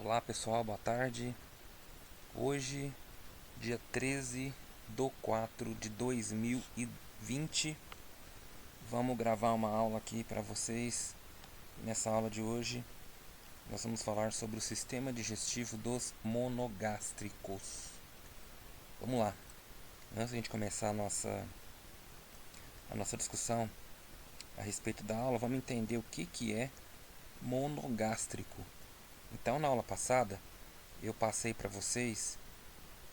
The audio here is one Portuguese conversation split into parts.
Olá pessoal, boa tarde. Hoje, dia 13/4/2020, vamos gravar uma aula aqui para vocês. Nessa aula de hoje, nós vamos falar sobre o sistema digestivo dos monogástricos. Vamos lá. Antes de a gente começar a nossa discussão a respeito da aula, vamos entender o que é monogástrico. Então, na aula passada, eu passei para vocês,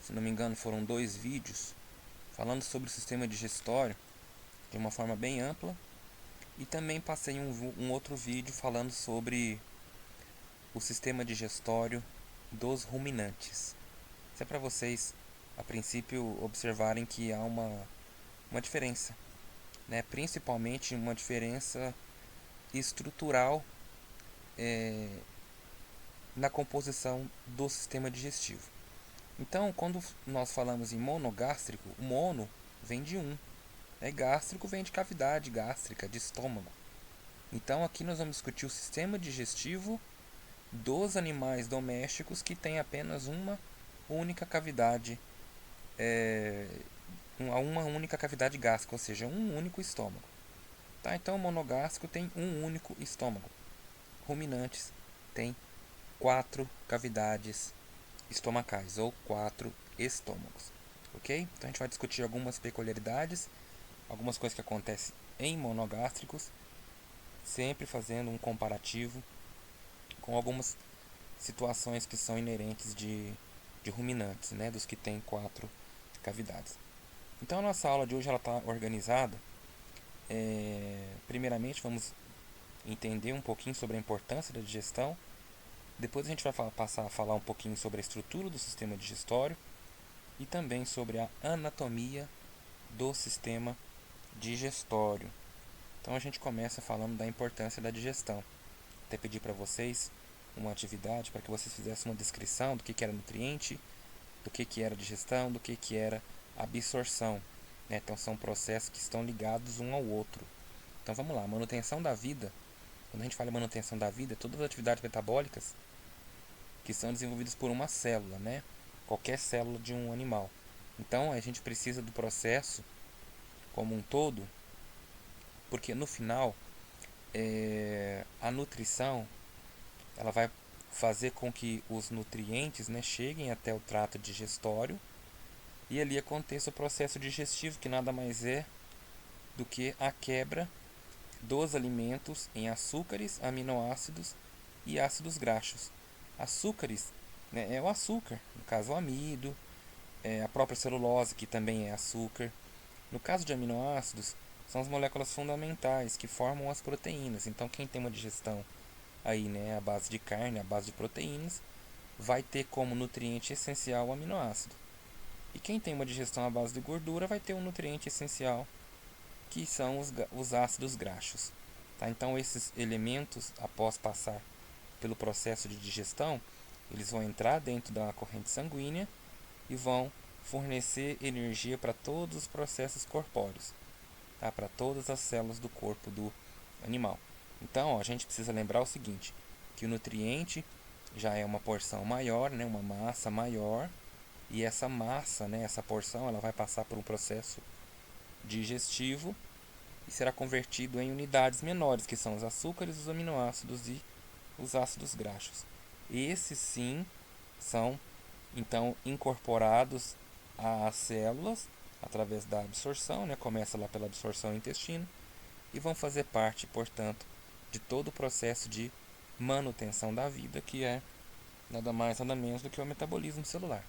se não me engano, foram 2 vídeos falando sobre o sistema digestório de uma forma bem ampla, e também passei um outro vídeo falando sobre o sistema digestório dos ruminantes. Isso é para vocês, a princípio, observarem que há uma diferença, né? Principalmente uma diferença estrutural na composição do sistema digestivo. Então, quando nós falamos em monogástrico, o mono vem de um, gástrico vem de cavidade gástrica, de estômago. Então, aqui nós vamos discutir o sistema digestivo dos animais domésticos que têm apenas uma única cavidade, uma única cavidade gástrica, ou seja, um único estômago. Tá? Então, o monogástrico tem um único estômago. Ruminantes têm 4 cavidades estomacais, ou 4 estômagos. Ok? Então, a gente vai discutir algumas peculiaridades, algumas coisas que acontecem em monogástricos, sempre fazendo um comparativo com algumas situações que são inerentes de ruminantes, né, dos que têm 4 cavidades. Então a nossa aula de hoje está organizada. Primeiramente vamos entender um pouquinho sobre a importância da digestão. Depois a gente vai passar a falar um pouquinho sobre a estrutura do sistema digestório e também sobre a anatomia do sistema digestório. Então a gente começa falando da importância da digestão. Até pedir para vocês uma atividade para que vocês fizessem uma descrição do que era nutriente, do que era digestão, do que era absorção. Né? Então são processos que estão ligados um ao outro. Então vamos lá, manutenção da vida. Quando a gente fala em manutenção da vida, todas as atividades metabólicas que são desenvolvidas por uma célula, né? Qualquer célula de um animal. Então a gente precisa do processo como um todo, porque no final a nutrição ela vai fazer com que os nutrientes, né, cheguem até o trato digestório e ali aconteça o processo digestivo, que nada mais é do que a quebra dos alimentos em açúcares, aminoácidos e ácidos graxos. Açúcares, né, é o açúcar, no caso o amido, a própria celulose, que também é açúcar. No caso de aminoácidos, são as moléculas fundamentais que formam as proteínas. Então quem tem uma digestão aí, né, à base de carne, à base de proteínas, vai ter como nutriente essencial o aminoácido. E quem tem uma digestão à base de gordura vai ter um nutriente essencial, que são os ácidos graxos. Tá? Então esses elementos, após passar pelo processo de digestão, eles vão entrar dentro da corrente sanguínea e vão fornecer energia para todos os processos corpóreos, tá? Para todas as células do corpo do animal. Então, a gente precisa lembrar o seguinte, que o nutriente já é uma porção maior, né, uma massa maior, e essa massa, né, essa porção, ela vai passar por um processo digestivo e será convertido em unidades menores, que são os açúcares, os aminoácidos e os ácidos graxos. Esses sim são então incorporados às células através da absorção, né? Começa lá pela absorção no intestino e vão fazer parte, portanto, de todo o processo de manutenção da vida, que é nada mais nada menos do que o metabolismo celular.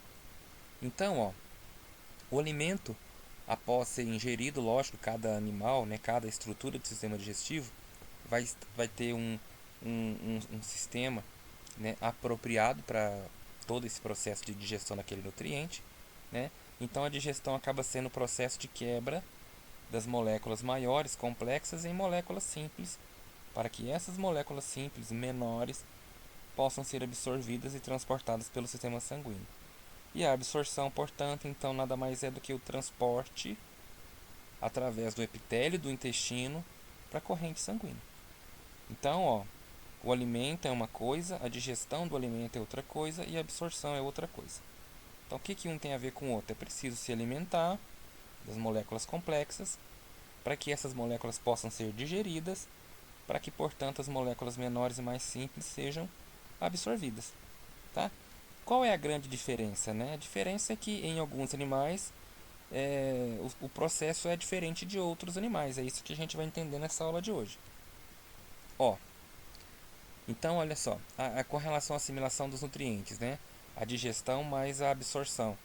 Então, o alimento, após ser ingerido, lógico, cada animal, né, cada estrutura do sistema digestivo vai ter um sistema, né, apropriado para todo esse processo de digestão daquele nutriente, né? Então a digestão acaba sendo o processo de quebra das moléculas maiores, complexas, em moléculas simples, para que essas moléculas simples, menores, possam ser absorvidas e transportadas pelo sistema sanguíneo. E a absorção, portanto, então nada mais é do que o transporte através do epitélio do intestino para a corrente sanguínea. Então, O alimento é uma coisa, a digestão do alimento é outra coisa e a absorção é outra coisa. Então, o que um tem a ver com o outro? É preciso se alimentar das moléculas complexas para que essas moléculas possam ser digeridas, para que, portanto, as moléculas menores e mais simples sejam absorvidas. Tá? Qual é a grande diferença? Né? A diferença é que em alguns animais o processo é diferente de outros animais. É isso que a gente vai entender nessa aula de hoje. Ó, então, olha só, com relação à assimilação dos nutrientes, né? A digestão mais a absorção.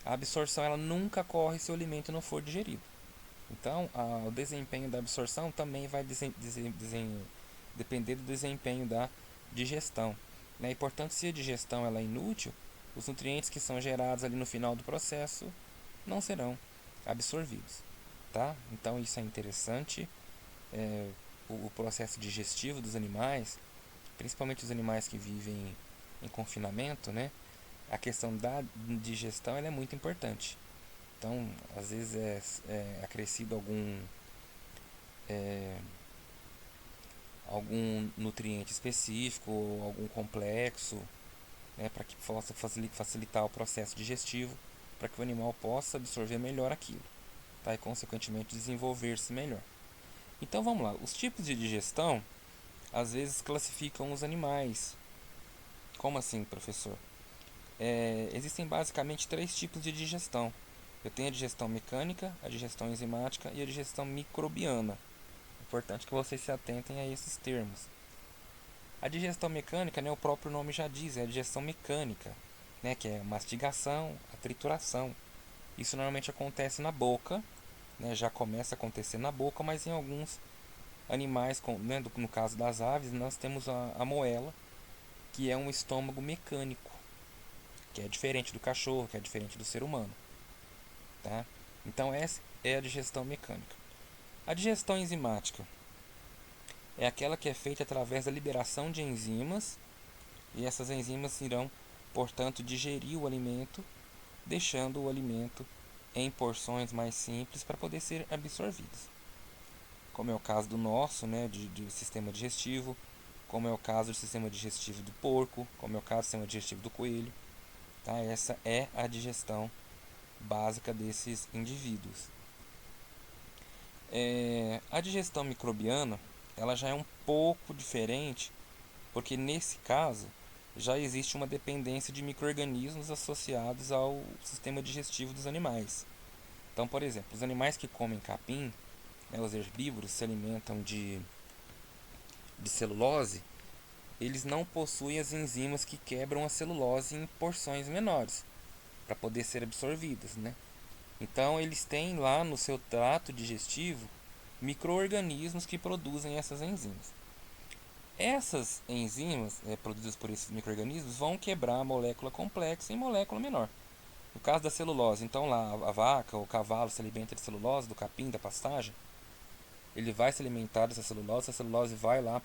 A absorção ela nunca ocorre se o alimento não for digerido. Então, o desempenho da absorção também vai depender do desempenho da digestão. Né? E, portanto, se a digestão ela é inútil, os nutrientes que são gerados ali no final do processo não serão absorvidos. Tá? Então, isso é interessante. O processo digestivo dos animais, principalmente os animais que vivem em confinamento, né? A questão da digestão ela é muito importante. Então, às vezes é acrescido algum nutriente específico ou algum complexo, né, para que possa facilitar o processo digestivo, para que o animal possa absorver melhor aquilo, tá? E consequentemente desenvolver-se melhor. Então vamos lá, os tipos de digestão às vezes classificam os animais. Como assim, professor? Existem basicamente três tipos de digestão. Eu tenho a digestão mecânica, a digestão enzimática e a digestão microbiana. É importante que vocês se atentem a esses termos. A digestão mecânica, né, o próprio nome já diz, é a digestão mecânica, né, que é a mastigação, a trituração. Isso normalmente acontece na boca, né, já começa a acontecer na boca, mas em alguns animais, né, no caso das aves, nós temos a moela, que é um estômago mecânico, que é diferente do cachorro, que é diferente do ser humano. Tá? Então essa é a digestão mecânica. A digestão enzimática é aquela que é feita através da liberação de enzimas, e essas enzimas irão, portanto, digerir o alimento, deixando o alimento em porções mais simples para poder ser absorvidas. Como é o caso do nosso, né, de sistema digestivo, como é o caso do sistema digestivo do porco, como é o caso do sistema digestivo do coelho. Tá? Essa é a digestão básica desses indivíduos. A digestão microbiana ela já é um pouco diferente, porque nesse caso já existe uma dependência de micro-organismos associados ao sistema digestivo dos animais. Então, por exemplo, os animais que comem capim, né, os herbívoros, se alimentam de celulose, eles não possuem as enzimas que quebram a celulose em porções menores para poder ser absorvidas, né? Então eles têm lá no seu trato digestivo micro-organismos que produzem essas enzimas. Essas enzimas produzidas por esses micro-organismos vão quebrar a molécula complexa em molécula menor. No caso da celulose, então lá a vaca ou o cavalo se alimenta de celulose, do capim, da pastagem, ele vai se alimentar dessa celulose, a celulose vai lá,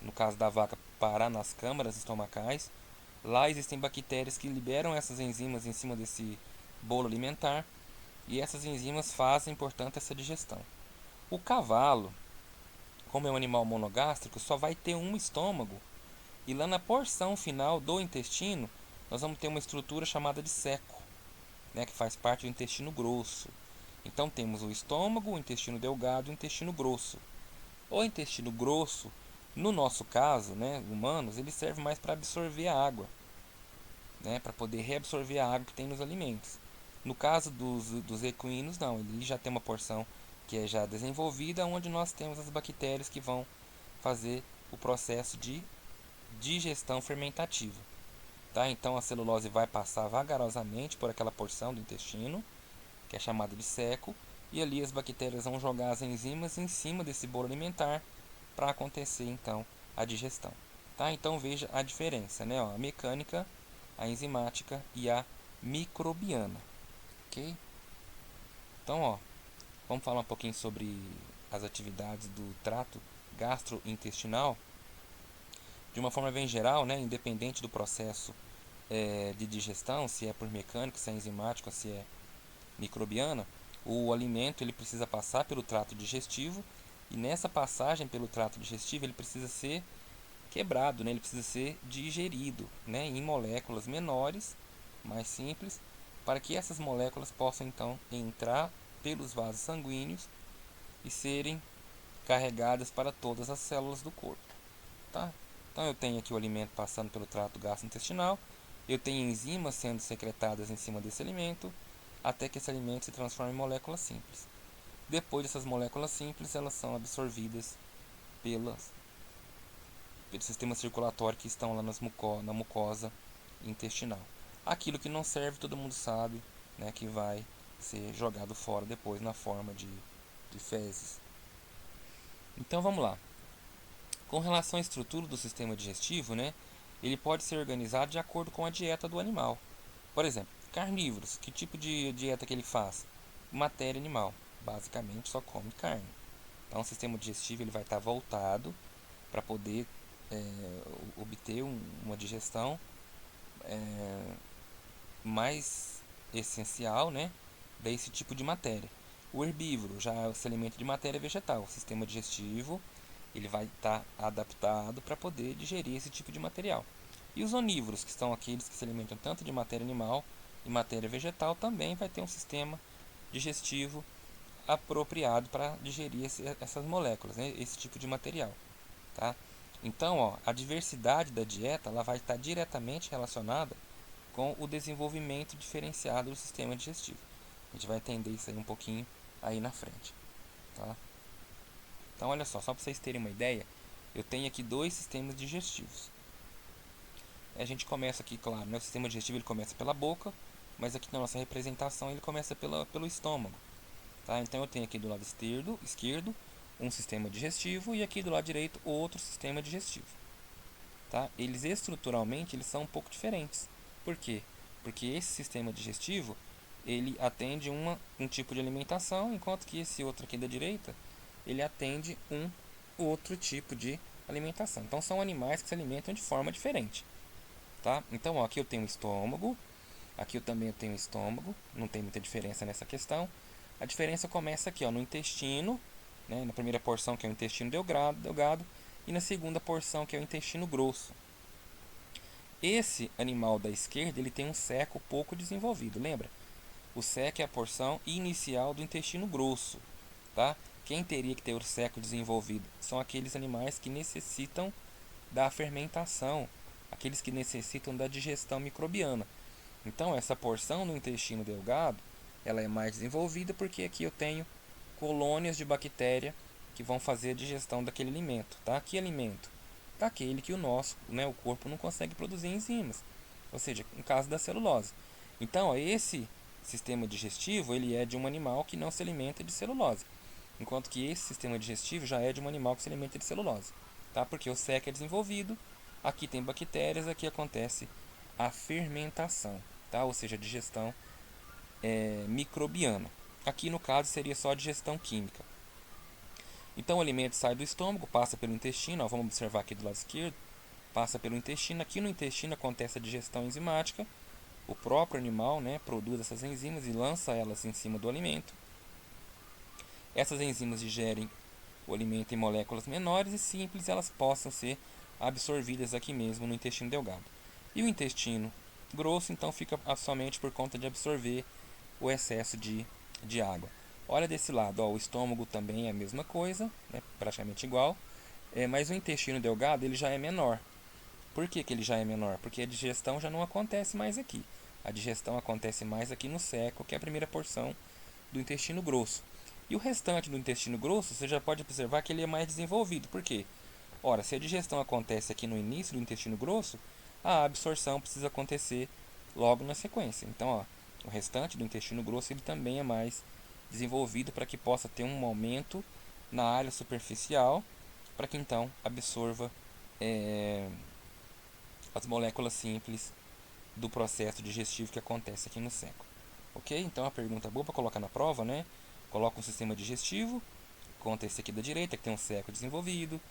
no caso da vaca, parar nas câmaras estomacais. Lá existem bactérias que liberam essas enzimas em cima desse bolo alimentar e essas enzimas fazem, portanto, essa digestão. O cavalo, como é um animal monogástrico, só vai ter um estômago e lá na porção final do intestino nós vamos ter uma estrutura chamada de seco, né, que faz parte do intestino grosso. Então temos o estômago, o intestino delgado e o intestino grosso. O intestino grosso, no nosso caso, né, humanos, ele serve mais para absorver a água, né, para poder reabsorver a água que tem nos alimentos. No caso dos equinos, não, ele já tem uma porção que é já desenvolvida, onde nós temos as bactérias que vão fazer o processo de digestão fermentativa. Tá? Então a celulose vai passar vagarosamente por aquela porção do intestino, que é chamada de seco, e ali as bactérias vão jogar as enzimas em cima desse bolo alimentar para acontecer então a digestão. Tá? Então veja a diferença, né? Ó, a mecânica, a enzimática e a microbiana. Ok? Então, ó, vamos falar um pouquinho sobre as atividades do trato gastrointestinal. De uma forma bem geral, né, independente do processo de digestão, se é por mecânico, se é enzimático, se é microbiana, o alimento ele precisa passar pelo trato digestivo e nessa passagem pelo trato digestivo ele precisa ser quebrado, né? Ele precisa ser digerido, né? Em moléculas menores, mais simples, para que essas moléculas possam então entrar pelos vasos sanguíneos e serem carregadas para todas as células do corpo, tá? Então eu tenho aqui o alimento passando pelo trato gastrointestinal, eu tenho enzimas sendo secretadas em cima desse alimento, até que esse alimento se transforme em moléculas simples. Depois dessas moléculas simples, elas são absorvidas pelas, pelo sistema circulatório que estão lá na mucosa intestinal. Aquilo que não serve, todo mundo sabe, né, que vai ser jogado fora depois na forma de fezes. Então vamos lá. Com relação à estrutura do sistema digestivo, né, ele pode ser organizado de acordo com a dieta do animal. Por exemplo, carnívoros, que tipo de dieta que ele faz? Matéria animal, basicamente só come carne. Então o sistema digestivo ele vai estar voltado para poder obter uma digestão mais essencial, né, desse tipo de matéria. O herbívoro já se alimenta de matéria vegetal. O sistema digestivo ele vai estar adaptado para poder digerir esse tipo de material. E os onívoros, que são aqueles que se alimentam tanto de matéria animal e matéria vegetal, também vai ter um sistema digestivo apropriado para digerir essas moléculas, né, esse tipo de material. Tá? Então, ó, a diversidade da dieta ela vai estar diretamente relacionada com o desenvolvimento diferenciado do sistema digestivo. A gente vai entender isso aí um pouquinho aí na frente. Tá? Então, olha só para vocês terem uma ideia, eu tenho aqui dois sistemas digestivos. A gente começa aqui, claro, né, o sistema digestivo ele começa pela boca, mas aqui na nossa representação ele começa pelo estômago. Tá? Então eu tenho aqui do lado esquerdo um sistema digestivo e aqui do lado direito outro sistema digestivo. Tá? Eles estruturalmente eles são um pouco diferentes. Por quê? Porque esse sistema digestivo ele atende um tipo de alimentação, enquanto que esse outro aqui da direita ele atende um outro tipo de alimentação. Então são animais que se alimentam de forma diferente. Tá? Então ó, aqui eu tenho estômago, aqui eu também tenho estômago, não tem muita diferença nessa questão. A diferença começa aqui ó, no intestino, né, na primeira porção que é o intestino delgado e na segunda porção que é o intestino grosso. Esse animal da esquerda ele tem um seco pouco desenvolvido, lembra? O seco é a porção inicial do intestino grosso, tá? Quem teria que ter o seco desenvolvido são aqueles animais que necessitam da fermentação, aqueles que necessitam da digestão microbiana. Então essa porção do intestino delgado ela é mais desenvolvida porque aqui eu tenho colônias de bactéria que vão fazer a digestão daquele alimento, tá? Que alimento? Daquele que o nosso, né, o corpo não consegue produzir enzimas, ou seja, no caso da celulose. Então, ó, esse sistema digestivo ele é de um animal que não se alimenta de celulose, enquanto que esse sistema digestivo já é de um animal que se alimenta de celulose, tá? Porque o seco é desenvolvido, aqui tem bactérias, aqui acontece a fermentação, tá? Ou seja, a digestão microbiana. Aqui no caso seria só a digestão química. Então o alimento sai do estômago, passa pelo intestino, ó, vamos observar aqui do lado esquerdo, passa pelo intestino. Aqui no intestino acontece a digestão enzimática, o próprio animal, né, produz essas enzimas e lança elas em cima do alimento. Essas enzimas digerem o alimento em moléculas menores e simples, elas possam ser absorvidas aqui mesmo no intestino delgado. E o intestino grosso então fica somente por conta de absorver o excesso de água. Olha desse lado, ó, o estômago também é a mesma coisa, né, praticamente igual, mas o intestino delgado ele já é menor. Por que, que ele já é menor? Porque a digestão já não acontece mais aqui. A digestão acontece mais aqui no seco, que é a primeira porção do intestino grosso. E o restante do intestino grosso, você já pode observar que ele é mais desenvolvido. Por quê? Ora, se a digestão acontece aqui no início do intestino grosso, a absorção precisa acontecer logo na sequência. Então, ó, o restante do intestino grosso ele também é mais desenvolvido para que possa ter um aumento na área superficial, para que então absorva as moléculas simples do processo digestivo que acontece aqui no seco. Ok? Então a pergunta boa para colocar na prova, né? Coloca um sistema digestivo, conta esse aqui da direita que tem um seco desenvolvido,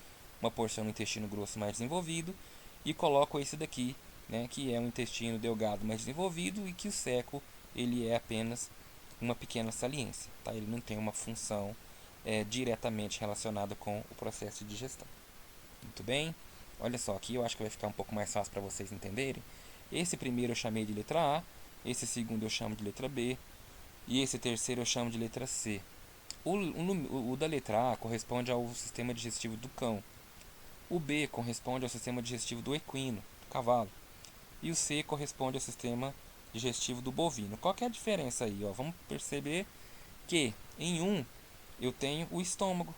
uma porção do intestino grosso mais desenvolvido, e coloco esse daqui, né, que é um intestino delgado mais desenvolvido e que o seco ele é apenas uma pequena saliência, tá? Ele não tem uma função diretamente relacionada com o processo de digestão. Muito bem. Olha só, aqui eu acho que vai ficar um pouco mais fácil para vocês entenderem. Esse primeiro eu chamei de letra A, esse segundo eu chamo de letra B e esse terceiro eu chamo de letra C. O da letra A corresponde ao sistema digestivo do cão. O B corresponde ao sistema digestivo do equino, do cavalo. E o C corresponde ao sistema digestivo do bovino. Qual que é a diferença aí? Ó? Vamos perceber que em um eu tenho o estômago.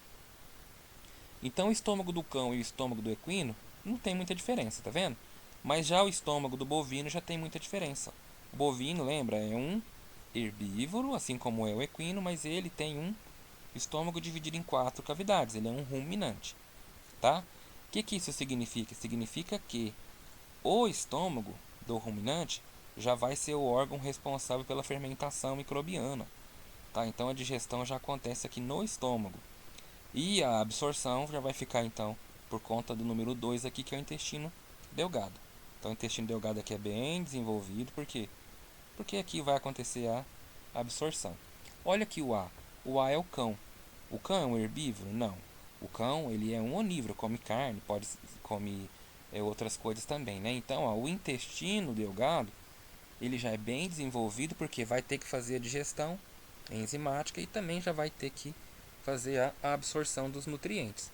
Então o estômago do cão e o estômago do equino não tem muita diferença, tá vendo? Mas já o estômago do bovino já tem muita diferença. O bovino, lembra, é um herbívoro, assim como é o equino, mas ele tem um estômago dividido em 4 cavidades. Ele é um ruminante, tá? O que isso significa? Significa que o estômago do ruminante já vai ser o órgão responsável pela fermentação microbiana, tá? Então a digestão já acontece aqui no estômago. E a absorção já vai ficar então por conta do número 2 aqui, que é o intestino delgado. Então o intestino delgado aqui é bem desenvolvido, por quê? Porque aqui vai acontecer a absorção. Olha aqui o A. O A é o cão. O cão é um herbívoro? Não. O cão, ele é um onívoro, come carne, pode come outras coisas também, né? Então, ó, o intestino delgado, ele já é bem desenvolvido porque vai ter que fazer a digestão enzimática e também já vai ter que fazer a absorção dos nutrientes,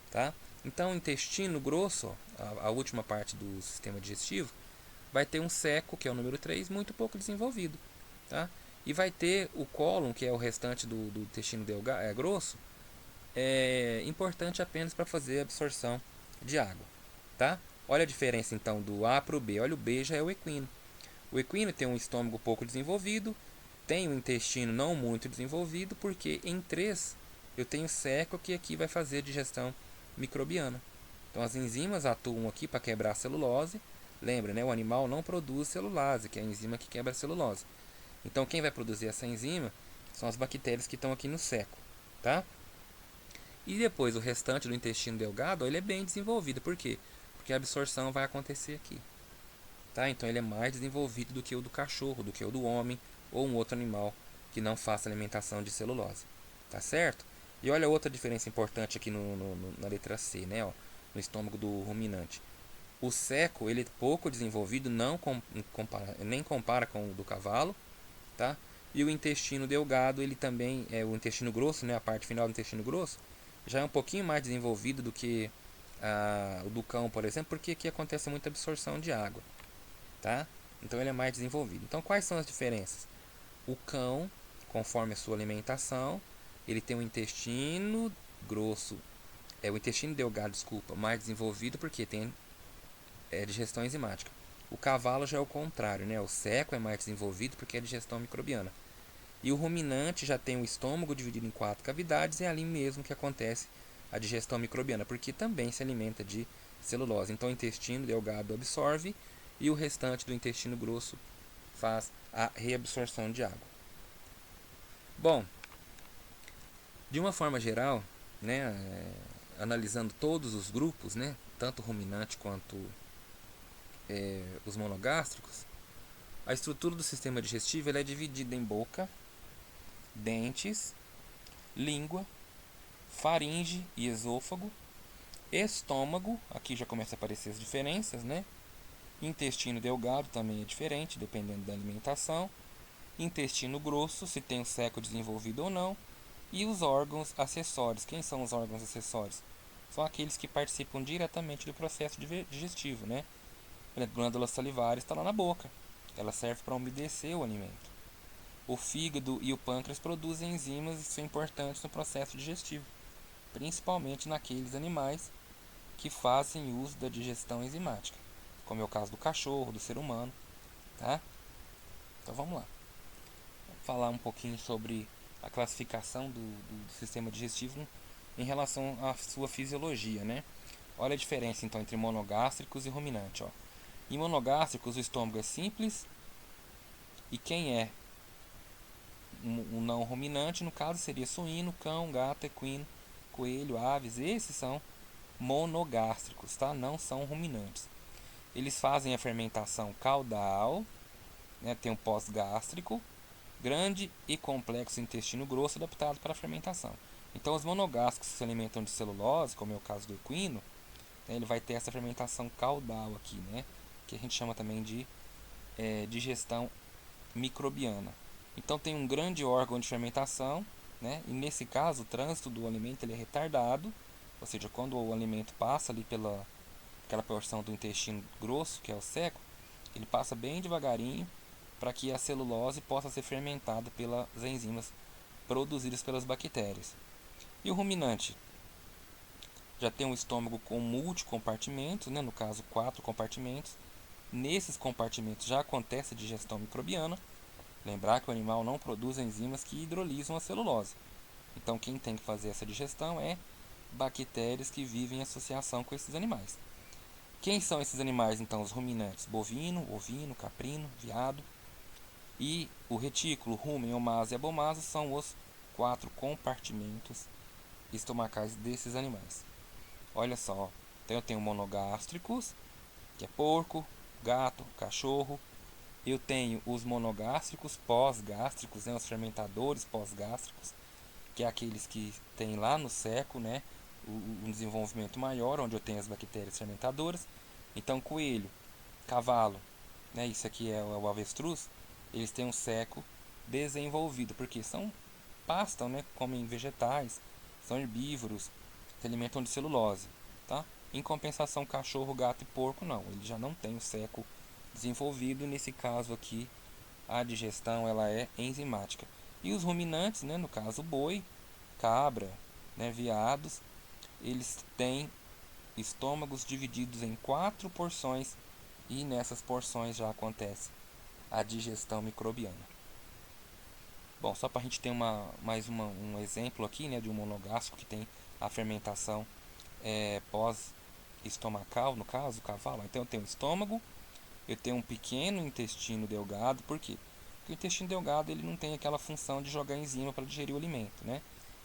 tá? Então, o intestino grosso, a última parte do sistema digestivo, vai ter um seco, que é o número 3, muito pouco desenvolvido, tá? E vai ter o cólon, que é o restante do intestino grosso, importante apenas para fazer a absorção de água, tá? Olha a diferença então do A para o B. Olha, o B já é o equino. O equino tem um estômago pouco desenvolvido, tem um intestino não muito desenvolvido, porque em 3 eu tenho seco, que aqui vai fazer a digestão microbiana. Então as enzimas atuam aqui para quebrar a celulose. Lembra, né? O animal não produz celulase, que é a enzima que quebra a celulose. Então quem vai produzir essa enzima são as bactérias que estão aqui no seco, tá? E depois o restante do intestino delgado, ele é bem desenvolvido. Por quê? Porque a absorção vai acontecer aqui. Tá? Então ele é mais desenvolvido do que o do cachorro, do que o do homem ou um outro animal que não faça alimentação de celulose. Tá certo? E olha outra diferença importante aqui na letra C, né? Ó, no estômago do ruminante. O seco, ele é pouco desenvolvido, nem compara com o do cavalo, tá? E o intestino delgado, ele também é o intestino grosso, né? A parte final do intestino grosso já é um pouquinho mais desenvolvido do que o do cão, por exemplo, porque aqui acontece muita absorção de água, tá? Então ele é mais desenvolvido. Então quais são as diferenças? O cão, conforme a sua alimentação, ele tem um intestino grosso, o intestino delgado, desculpa, mais desenvolvido porque tem digestão enzimática. O cavalo já é o contrário, né? O seco é mais desenvolvido porque é digestão microbiana. E o ruminante já tem o estômago dividido em 4 cavidades, é ali mesmo que acontece a digestão microbiana, porque também se alimenta de celulose. Então o intestino delgado absorve e o restante do intestino grosso faz a reabsorção de água. Bom, de uma forma geral, né, analisando todos os grupos, né, tanto ruminante quanto os monogástricos, a estrutura do sistema digestivo é dividida em boca, dentes, língua, faringe e esôfago, estômago, aqui já começa a aparecer as diferenças, né? Intestino delgado também é diferente, dependendo da alimentação. Intestino grosso, se tem o seco desenvolvido ou não. E os órgãos acessórios. Quem são os órgãos acessórios? São aqueles que participam diretamente do processo digestivo, né? A glândula salivar está lá na boca. Ela serve para umedecer o alimento. O fígado e o pâncreas produzem enzimas e são importantes no processo digestivo, principalmente naqueles animais que fazem uso da digestão enzimática, como é o caso do cachorro, do ser humano, tá? Então vamos lá. Vamos falar um pouquinho sobre a classificação do sistema digestivo em relação à sua fisiologia, né? Olha a diferença então entre monogástricos e ruminantes, ó. Em monogástricos o estômago é simples e quem é um não ruminante, no caso seria suíno, cão, gato, equino, coelho, aves, esses são monogástricos, tá? Não são ruminantes. Eles fazem a fermentação caudal, né? Tem um pós-gástrico, grande e complexo intestino grosso adaptado para a fermentação. Então os monogástricos se alimentam de celulose, como é o caso do equino, né, ele vai ter essa fermentação caudal aqui, né, que a gente chama também de digestão microbiana. Então tem um grande órgão de fermentação, né, e nesse caso o trânsito do alimento ele é retardado, ou seja, quando o alimento passa ali pela aquela porção do intestino grosso, que é o seco, ele passa bem devagarinho para que a celulose possa ser fermentada pelas enzimas produzidas pelas bactérias. E o ruminante já tem um estômago com multicompartimentos, né, no caso 4 compartimentos. Nesses compartimentos já acontece a digestão microbiana. Lembrar que o animal não produz enzimas que hidrolisam a celulose. Então quem tem que fazer essa digestão é bactérias que vivem em associação com esses animais. Quem são esses animais então? Os ruminantes: bovino, ovino, caprino, veado. E o retículo, rumen, omaso e abomaso são os 4 compartimentos estomacais desses animais. Olha só, ó. Então eu tenho monogástricos, que é porco, gato, cachorro. Eu tenho os monogástricos pós-gástricos, né, os fermentadores pós-gástricos, que é aqueles que tem lá no seco, né, um desenvolvimento maior, onde eu tenho as bactérias fermentadoras. Então coelho, cavalo, né, isso aqui é o avestruz, eles têm um seco desenvolvido, porque pastam, né, comem vegetais, são herbívoros, se alimentam de celulose, tá? Em compensação, cachorro, gato e porco não, ele já não tem o seco desenvolvido. Nesse caso aqui, a digestão ela é enzimática. E os ruminantes, né, no caso boi, cabra, né, veados, eles têm estômagos divididos em 4 porções e nessas porções já acontece a digestão microbiana. Bom, só para a gente ter um exemplo aqui, né, de um monogástrico que tem a fermentação pós-estomacal, no caso, o cavalo. Então eu tenho o estômago, eu tenho um pequeno intestino delgado. Por quê? Porque o intestino delgado ele não tem aquela função de jogar enzima para digerir o alimento, né?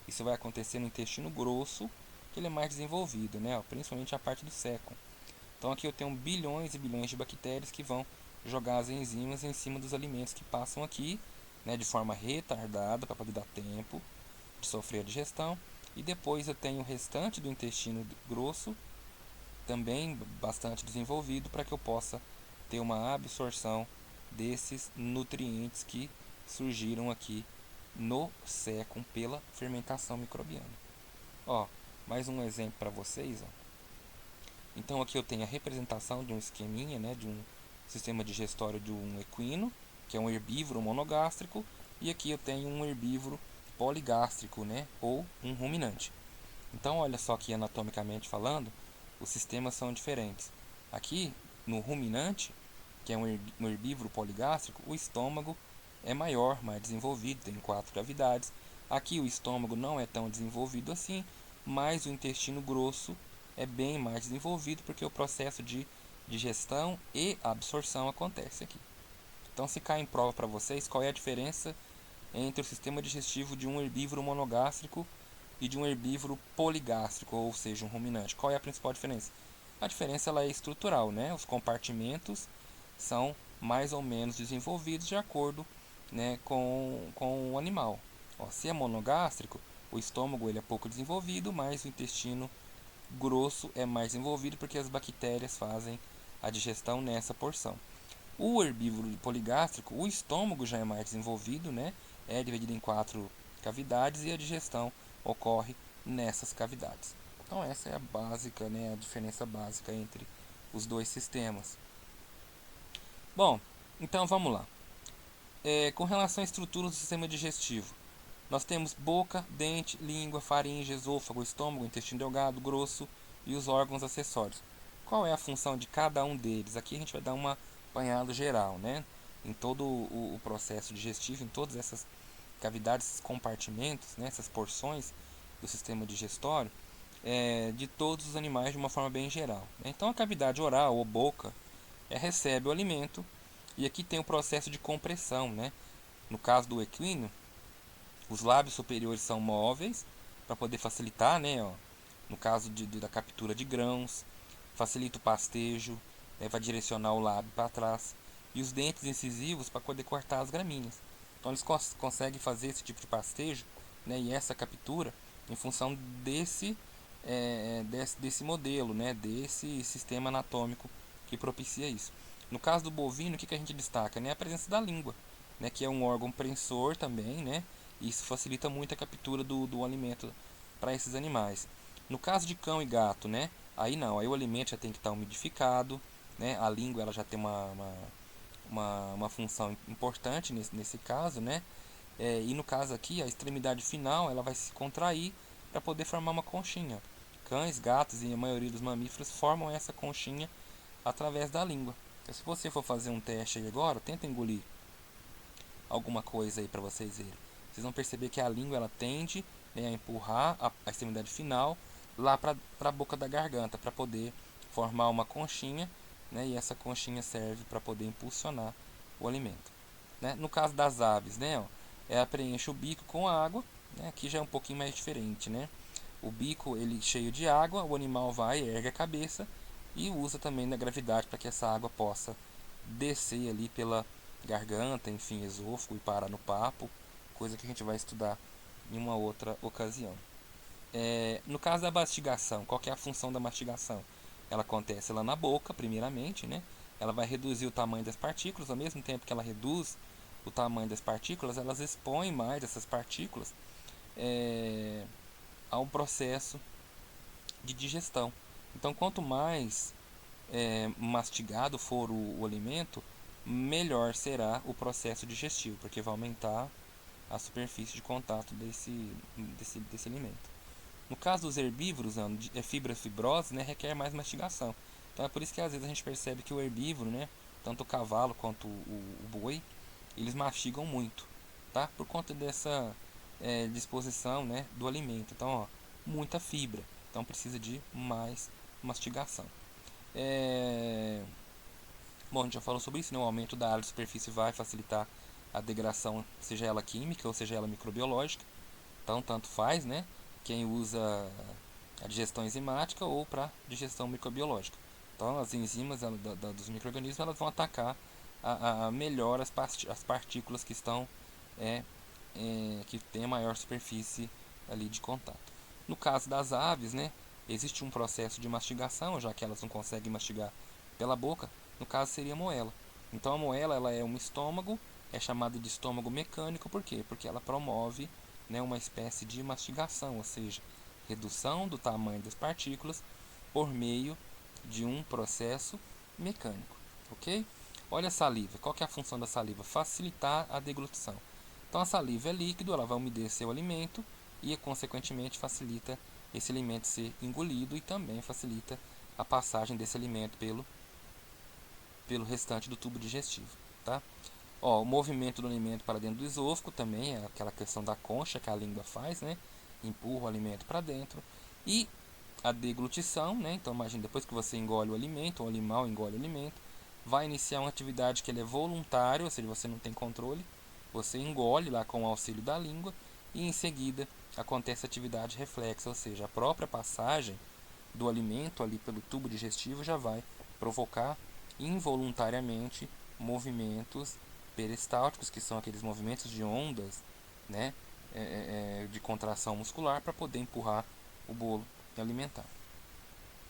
Isso vai acontecer no intestino grosso, que ele é mais desenvolvido, né? Principalmente a parte do seco. Então aqui eu tenho bilhões e bilhões de bactérias que vão jogar as enzimas em cima dos alimentos que passam aqui, né, de forma retardada para poder dar tempo de sofrer a digestão. E depois eu tenho o restante do intestino grosso, também bastante desenvolvido, para que eu possa ter uma absorção desses nutrientes que surgiram aqui no seco pela fermentação microbiana. Ó, mais um exemplo para vocês. Ó. Então aqui eu tenho a representação de um esqueminha, né, de um sistema digestório de um equino, que é um herbívoro monogástrico, e aqui eu tenho um herbívoro poligástrico, né, ou um ruminante. Então olha só que anatomicamente falando, os sistemas são diferentes. Aqui no ruminante, que é um herbívoro poligástrico, o estômago é maior, mais desenvolvido, tem 4 cavidades. Aqui o estômago não é tão desenvolvido assim, mas o intestino grosso é bem mais desenvolvido, porque o processo de digestão e absorção acontece aqui. Então se cai em prova para vocês qual é a diferença entre o sistema digestivo de um herbívoro monogástrico e de um herbívoro poligástrico, ou seja, um ruminante. Qual é a principal diferença? A diferença ela é estrutural, né? Os compartimentos são mais ou menos desenvolvidos de acordo, né, com o animal. Ó, se é monogástrico, o estômago ele é pouco desenvolvido, mas o intestino grosso é mais desenvolvido porque as bactérias fazem a digestão nessa porção. O herbívoro poligástrico, o estômago já é mais desenvolvido, né? É dividido em 4 cavidades e a digestão ocorre nessas cavidades. Então essa é a básica, né, a diferença básica entre os dois sistemas. Bom, então vamos lá. Com relação à estrutura do sistema digestivo, nós temos boca, dente, língua, faringe, esôfago, estômago, intestino delgado, grosso e os órgãos acessórios. Qual é a função de cada um deles? Aqui a gente vai dar uma apanhado geral, né? Em todo o processo digestivo, em todas essas cavidades, esses compartimentos, né? Essas porções do sistema digestório, de todos os animais de uma forma bem geral. Né? Então a cavidade oral ou boca recebe o alimento e aqui tem o processo de compressão, né? No caso do equino, os lábios superiores são móveis para poder facilitar, né? Ó, no caso da captura de grãos, facilita o pastejo, vai direcionar o lábio para trás. E os dentes incisivos para poder cortar as gramíneas. Então eles conseguem fazer esse tipo de pastejo, né, e essa captura em função desse modelo, né, desse sistema anatômico que propicia isso. No caso do bovino, o que a gente destaca? Né? A presença da língua, né, que é um órgão prensor também, né, e isso facilita muito a captura do alimento para esses animais. No caso de cão e gato, né, aí não, aí o alimento já tem que estar umidificado, né, a língua ela já tem uma função importante nesse caso, né, e no caso aqui, a extremidade final ela vai se contrair para poder formar uma conchinha. Cães, gatos e a maioria dos mamíferos formam essa conchinha através da língua. Então, se você for fazer um teste aí agora, tenta engolir alguma coisa aí para vocês verem. Vocês vão perceber que a língua ela tende, né, a empurrar a extremidade final lá para a boca da garganta para poder formar uma conchinha, né, e essa conchinha serve para poder impulsionar o alimento. Né? No caso das aves, né, ó, ela preenche o bico com água, né, aqui já é um pouquinho mais diferente, né? O bico ele cheio de água, o animal vai, ergue a cabeça e usa também da gravidade para que essa água possa descer ali pela garganta, enfim, esôfago e parar no papo, coisa que a gente vai estudar em uma outra ocasião. No caso da mastigação, qual que é a função da mastigação? Ela acontece lá na boca, primeiramente, né? Ela vai reduzir o tamanho das partículas, ao mesmo tempo que ela reduz o tamanho das partículas, elas expõem mais essas partículas ao processo de digestão. Então, quanto mais mastigado for o alimento, melhor será o processo digestivo, porque vai aumentar a superfície de contato desse alimento. No caso dos herbívoros, fibras fibrosas, né, requer mais mastigação. Então é por isso que às vezes a gente percebe que o herbívoro, né, tanto o cavalo quanto o boi, eles mastigam muito, tá? Por conta dessa disposição, né, do alimento. Então, ó, muita fibra. Então precisa de mais mastigação. Bom, a gente já falou sobre isso, né? O aumento da área de superfície vai facilitar a degradação, seja ela química ou seja ela microbiológica. Então, tanto faz, né? Quem usa a digestão enzimática ou para digestão microbiológica. Então, as enzimas dos micro-organismos elas vão atacar a melhor as partículas que estão que tem a maior superfície ali de contato. No caso das aves, né, existe um processo de mastigação, já que elas não conseguem mastigar pela boca. No caso seria a moela. Então a moela ela é um estômago, é chamada de estômago mecânico, por quê? Porque ela promove, né, uma espécie de mastigação, ou seja, redução do tamanho das partículas por meio de um processo mecânico, ok? Olha a saliva, qual que é a função da saliva? Facilitar a deglutição. Então a saliva é líquido, ela vai umedecer o alimento e consequentemente facilita esse alimento ser engolido e também facilita a passagem desse alimento pelo restante do tubo digestivo, tá? Ó, o movimento do alimento para dentro do esôfago também é aquela questão da concha que a língua faz, né? Empurra o alimento para dentro. E a deglutição, né? Então imagine, depois que você engole o alimento, o animal engole o alimento, vai iniciar uma atividade que ele é voluntária, ou seja, você não tem controle, você engole lá com o auxílio da língua e em seguida acontece a atividade reflexa, ou seja, a própria passagem do alimento ali pelo tubo digestivo já vai provocar involuntariamente movimentos peristálticos, que são aqueles movimentos de ondas, né, de contração muscular para poder empurrar o bolo alimentar.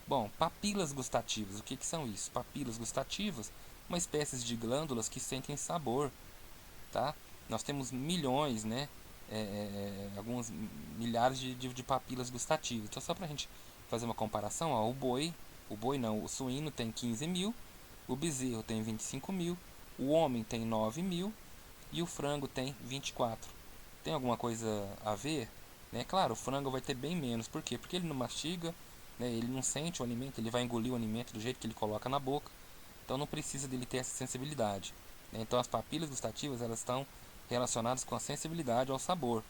Bom, papilas gustativas, o que são isso? Papilas gustativas, uma espécie de glândulas que sentem sabor, tá? Nós temos milhões, né, alguns milhares de papilas gustativas. Então, só para a gente fazer uma comparação, ó, o suíno tem 15 mil, o bezerro tem 25 mil, o homem tem 9 mil e o frango tem 24. Tem alguma coisa a ver? Né? Claro, o frango vai ter bem menos. Por quê? Porque ele não mastiga, né? Ele não sente o alimento, ele vai engolir o alimento do jeito que ele coloca na boca. Então não precisa dele ter essa sensibilidade. Né? Então as papilas gustativas elas estão relacionadas com a sensibilidade ao sabor.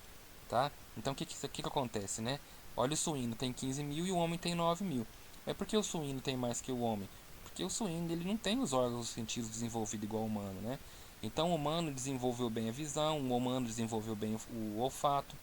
Tá? Então o que acontece? Né? Olha, o suíno tem 15 mil e o homem tem 9 mil. Mas por que o suíno tem mais que o homem? Porque o suíno ele não tem os órgãos dos sentidos desenvolvidos igual ao humano. Né? Então o humano desenvolveu bem a visão, o humano desenvolveu bem o olfato.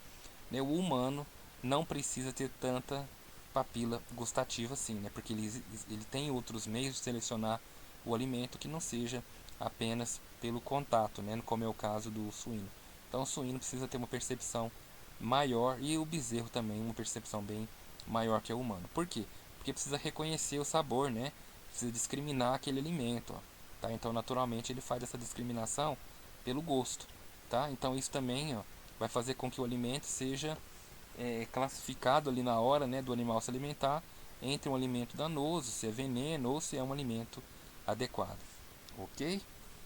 Né? O humano não precisa ter tanta papila gustativa assim, né? Porque ele tem outros meios de selecionar o alimento que não seja apenas pelo contato, né? Como é o caso do suíno. Então o suíno precisa ter uma percepção maior e o bezerro também uma percepção bem maior que o humano. Por quê? Porque precisa reconhecer o sabor, né? Precisa discriminar aquele alimento, ó, tá? Então, naturalmente, ele faz essa discriminação pelo gosto, tá? Então, isso também, ó, vai fazer com que o alimento seja classificado ali na hora, né, do animal se alimentar entre um alimento danoso, se é veneno ou se é um alimento adequado, ok?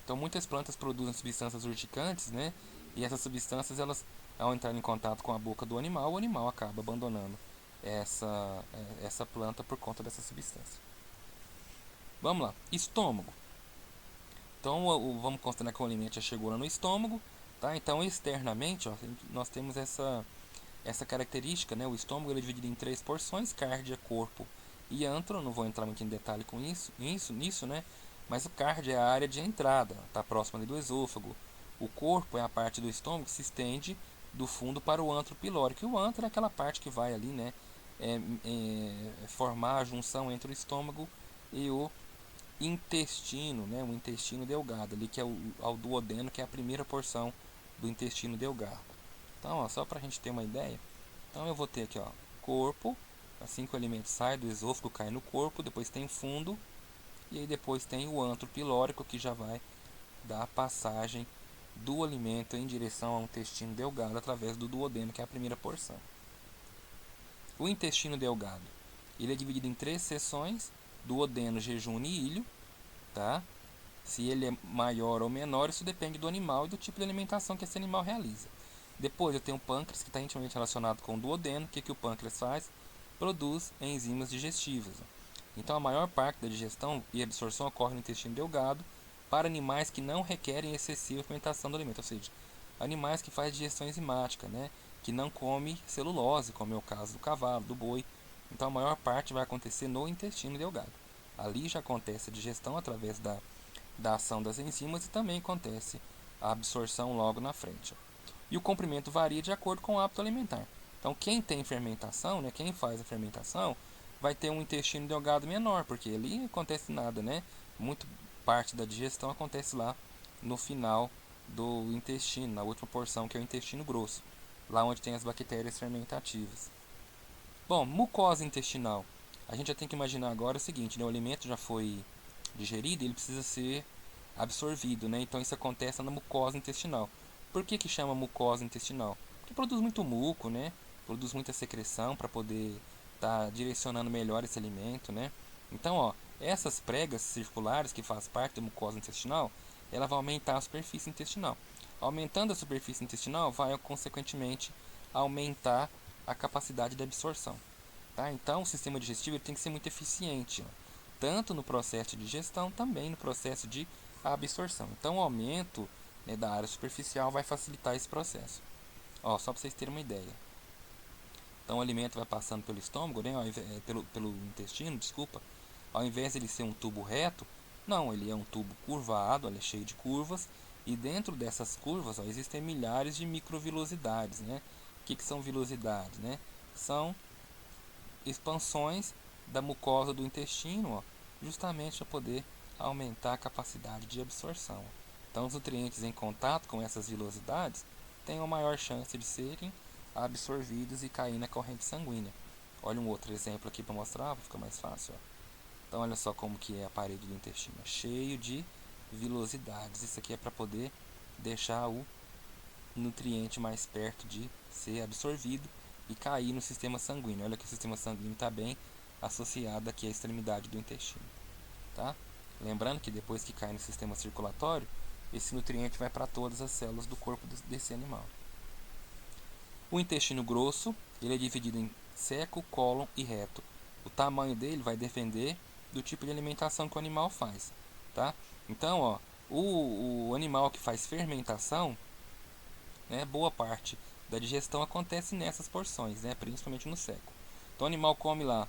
Então, muitas plantas produzem substâncias urticantes, né? E essas substâncias, elas, ao entrar em contato com a boca do animal, o animal acaba abandonando essa planta por conta dessa substância. Vamos lá, estômago. Então, vamos considerar que o alimento já chegou lá no estômago, tá? Então, externamente, ó, nós temos essa característica, né? O estômago ele é dividido em três porções: cárdia, corpo e antro. Não vou entrar muito em detalhe com nisso, né? Mas o cárdia é a área de entrada, está próximo ali do esôfago. O corpo é a parte do estômago que se estende do fundo para o antro pilórico. E o antro é aquela parte que vai ali, né? Formar a junção entre o estômago e o intestino, né? O intestino delgado ali, que é o duodeno, que é a primeira porção do intestino delgado. Então, ó, só para a gente ter uma ideia, então eu vou ter aqui, ó, corpo, assim que o alimento sai do esôfago, cai no corpo, depois tem fundo, e aí depois tem o antro pilórico, que já vai dar a passagem do alimento em direção ao intestino delgado através do duodeno, que é a primeira porção. O intestino delgado, ele é dividido em três seções: duodeno, jejum e ilho, tá? Se ele é maior ou menor, isso depende do animal e do tipo de alimentação que esse animal realiza. Depois eu tenho o pâncreas, que está intimamente relacionado com o duodeno. O que o pâncreas faz? Produz enzimas digestivas. Então a maior parte da digestão e absorção ocorre no intestino delgado para animais que não requerem excessiva fermentação do alimento, ou seja, animais que fazem digestão enzimática, né? Que não come celulose, como é o caso do cavalo, do boi. Então a maior parte vai acontecer no intestino delgado. Ali já acontece a digestão através da ação das enzimas e também acontece a absorção logo na frente. E o comprimento varia de acordo com o hábito alimentar. Então, quem tem fermentação, né, quem faz a fermentação, vai ter um intestino delgado menor, porque ali não acontece nada, né? Muito parte da digestão acontece lá no final do intestino, na última porção, que é o intestino grosso, lá onde tem as bactérias fermentativas. Bom, mucosa intestinal. A gente já tem que imaginar agora o seguinte, né? O alimento já foi digerido e ele precisa ser absorvido, né? Então isso acontece na mucosa intestinal. Por que chama mucosa intestinal? Porque produz muito muco, né? Produz muita secreção para poder estar direcionando melhor esse alimento, né? Então, ó, essas pregas circulares que faz parte da mucosa intestinal, ela vai aumentar a superfície intestinal. Aumentando a superfície intestinal, vai consequentemente aumentar a capacidade de absorção. Tá? Então, o sistema digestivo ele tem que ser muito eficiente, ó, tanto no processo de digestão, também no processo de absorção. Então, o aumento, né, da área superficial vai facilitar esse processo. Ó, só para vocês terem uma ideia. Então, o alimento vai passando pelo estômago, né, pelo intestino, desculpa. Ao invés de ele ser um tubo reto, não, ele é um tubo curvado, ele é cheio de curvas. E dentro dessas curvas, ó, existem milhares de microvilosidades, né? O que são vilosidades, né? São expansões da mucosa do intestino, ó, justamente para poder aumentar a capacidade de absorção. Então, os nutrientes em contato com essas vilosidades têm uma maior chance de serem absorvidos e cair na corrente sanguínea. Olha um outro exemplo aqui para mostrar, para ficar mais fácil. Ó. Então, olha só como que é a parede do intestino, cheio de vilosidades. Isso aqui é para poder deixar o nutriente mais perto de ser absorvido e cair no sistema sanguíneo. Olha que o sistema sanguíneo está bem associado aqui à extremidade do intestino. Tá? Lembrando que depois que cai no sistema circulatório, esse nutriente vai para todas as células do corpo desse animal. O intestino grosso ele é dividido em seco, cólon e reto. O tamanho dele vai depender do tipo de alimentação que o animal faz. Tá? Então, ó, o animal que faz fermentação, né, boa parte da digestão acontece nessas porções, né, principalmente no seco. Então o animal come lá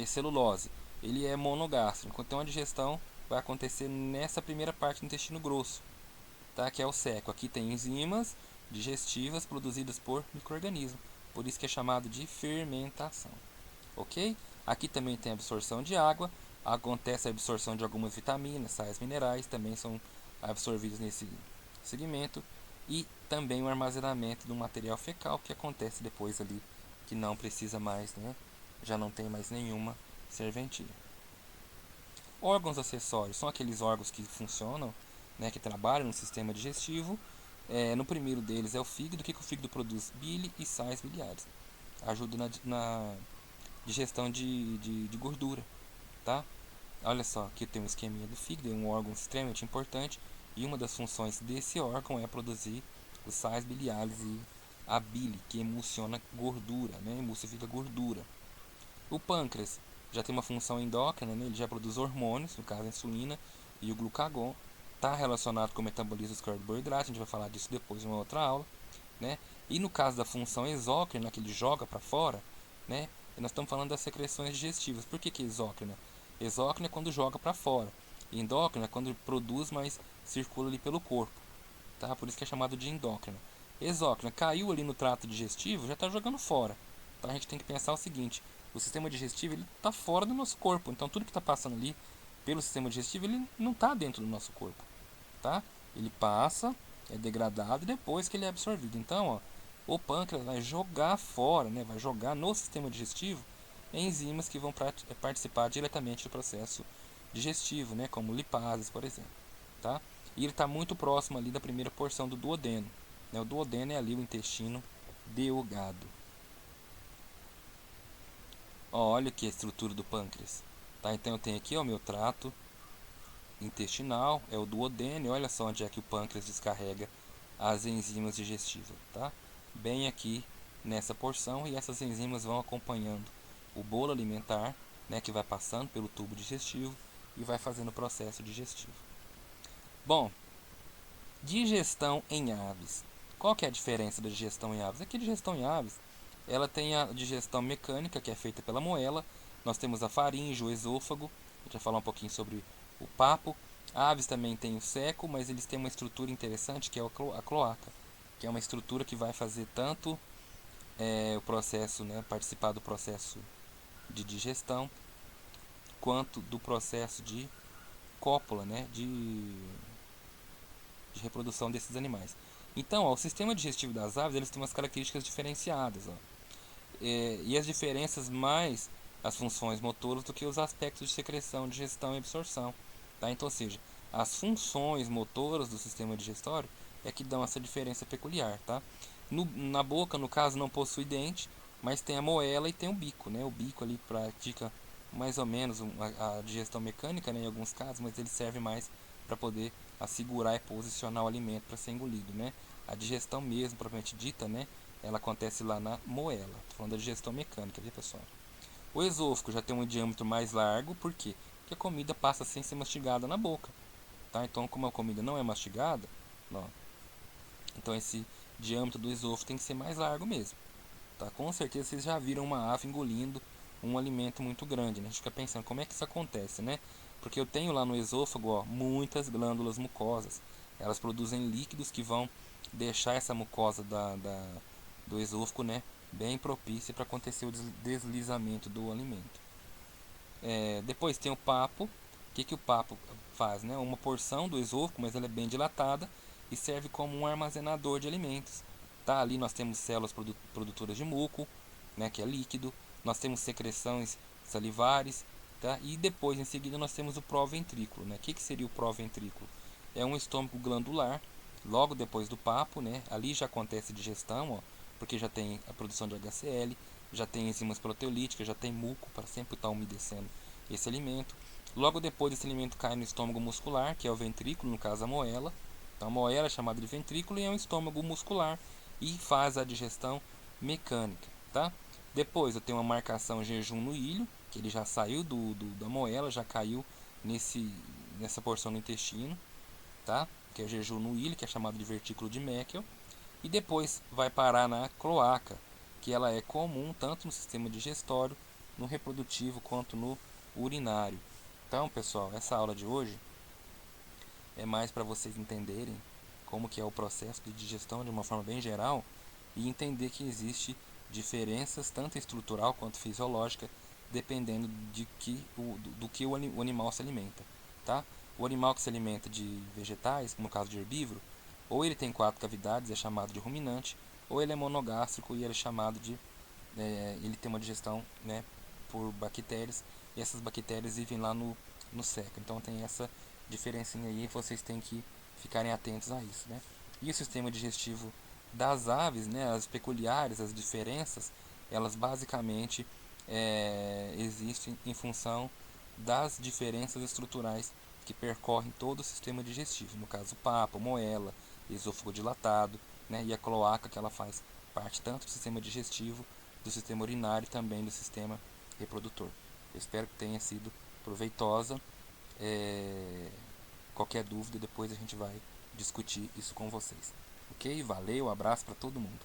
celulose, ele é monogástrico, então a digestão vai acontecer nessa primeira parte do intestino grosso, tá, que é o seco. Aqui tem enzimas digestivas produzidas por micro-organismos, por isso que é chamado de fermentação, ok? Aqui também tem absorção de água, acontece a absorção de algumas vitaminas, sais minerais, também são absorvidos nesse segmento, e também o armazenamento do material fecal que acontece depois ali, que não precisa mais, né, já não tem mais nenhuma serventia. Órgãos acessórios são aqueles órgãos que funcionam, né, que trabalham no sistema digestivo. No primeiro deles é o fígado. O que o fígado produz? Bile e sais biliares. Ajuda na digestão de gordura, tá? Olha só, aqui tem um esqueminha do fígado, é um órgão extremamente importante, e uma das funções desse órgão é produzir os sais biliares e a bile, que emulsiona gordura, né? Emulsifica gordura. O pâncreas já tem uma função endócrina, né? Ele já produz hormônios, no caso a insulina e o glucagon, está relacionado com o metabolismo dos carboidratos, a gente vai falar disso depois em uma outra aula, né? E no caso da função exócrina, que ele joga para fora, né? Nós estamos falando das secreções digestivas. Por que exócrina? Exócrina é quando joga para fora. E endócrina é quando produz, mas circula ali pelo corpo. Tá? Por isso que é chamado de endócrina. Exócrina, caiu ali no trato digestivo, já está jogando fora. Então a gente tem que pensar o seguinte: o sistema digestivo está fora do nosso corpo. Então tudo que está passando ali pelo sistema digestivo, ele não está dentro do nosso corpo. Tá? Ele passa, é degradado e depois que ele é absorvido. Então, ó, o pâncreas vai jogar fora, né, vai jogar no sistema digestivo enzimas que vão participar diretamente do processo digestivo, né, como lipases, por exemplo. Tá? E ele está muito próximo ali da primeira porção do duodeno. Né? O duodeno é ali o intestino delgado. Ó, olha aqui a estrutura do pâncreas. Tá? Então eu tenho aqui o meu trato intestinal, é o duodeno, e olha só onde é que o pâncreas descarrega as enzimas digestivas, tá? Bem aqui nessa porção, e essas enzimas vão acompanhando o bolo alimentar, né, que vai passando pelo tubo digestivo e vai fazendo o processo digestivo. Bom, digestão em aves. Qual que é a diferença da digestão em aves? Aqui a digestão em aves, ela tem a digestão mecânica, que é feita pela moela. Nós temos a faringe, o esôfago. A gente vai falar um pouquinho sobre o papo. Aves também tem o seco, mas eles têm uma estrutura interessante, que é a cloaca, que é uma estrutura que vai fazer tanto o processo, né, participar do processo de digestão, quanto do processo de cópula, né, de reprodução desses animais. Então, ó, o sistema digestivo das aves, eles têm umas características diferenciadas, ó. E as diferenças mais as funções motoras do que os aspectos de secreção, digestão e absorção. Tá? Então, ou seja, as funções motoras do sistema digestório é que dão essa diferença peculiar. Tá? Na boca, no caso, não possui dente, mas tem a moela e tem o bico. Né? O bico ali pratica mais ou menos a digestão mecânica, né, em alguns casos, mas ele serve mais para poder assegurar e posicionar o alimento para ser engolido. Né? A digestão mesmo, propriamente dita, né, ela acontece lá na moela. Estou falando da digestão mecânica, viu, pessoal? O esôfago já tem um diâmetro mais largo, por quê? Porque a comida passa sem ser mastigada na boca. Tá? Então, como a comida não é mastigada, ó, então esse diâmetro do esôfago tem que ser mais largo mesmo. Tá? Com certeza vocês já viram uma ave engolindo um alimento muito grande. Né? A gente fica pensando, como é que isso acontece, né? Porque eu tenho lá no esôfago, ó, muitas glândulas mucosas. Elas produzem líquidos que vão deixar essa mucosa do esôfago, né, bem propícia para acontecer o deslizamento do alimento. Depois tem o papo. O que o papo faz? Né? Uma porção do esôfago, mas ela é bem dilatada e serve como um armazenador de alimentos. Tá? Ali nós temos células produtoras de muco, né, que é líquido. Nós temos secreções salivares. Tá? E depois, em seguida, nós temos o proventrículo. Né? O que seria o proventrículo? É um estômago glandular, logo depois do papo. Né? Ali já acontece digestão, ó, porque já tem a produção de HCl, já tem enzimas proteolíticas, já tem muco para sempre estar umedecendo esse alimento. Logo depois esse alimento cai no estômago muscular, que é o ventrículo, no caso a moela. Então a moela é chamada de ventrículo e é um estômago muscular e faz a digestão mecânica, tá? Depois eu tenho uma marcação jejum no ilho, que ele já saiu da moela, já caiu nessa porção do intestino, tá? Que é jejum no ilho, que é chamado de vertículo de Meckel. E depois vai parar na cloaca, que ela é comum tanto no sistema digestório, no reprodutivo, quanto no urinário. Então, pessoal, essa aula de hoje é mais para vocês entenderem como que é o processo de digestão de uma forma bem geral e entender que existe diferenças tanto estrutural quanto fisiológica dependendo do que o animal se alimenta, tá? O animal que se alimenta de vegetais, no caso de herbívoro, ou ele tem 4 cavidades, é chamado de ruminante, ou ele é monogástrico e ele é chamado de ele tem uma digestão, né, por bactérias, e essas bactérias vivem lá no seco. Então tem essa diferencinha aí, vocês têm que ficarem atentos a isso, né? E o sistema digestivo das aves, né, as peculiares, as diferenças, elas basicamente existem em função das diferenças estruturais que percorrem todo o sistema digestivo. No caso, papo, moela, esôfago dilatado, né, e a cloaca, que ela faz parte tanto do sistema digestivo, do sistema urinário e também do sistema reprodutor. Eu espero que tenha sido proveitosa. Qualquer dúvida, depois a gente vai discutir isso com vocês. Ok? Valeu, abraço para todo mundo.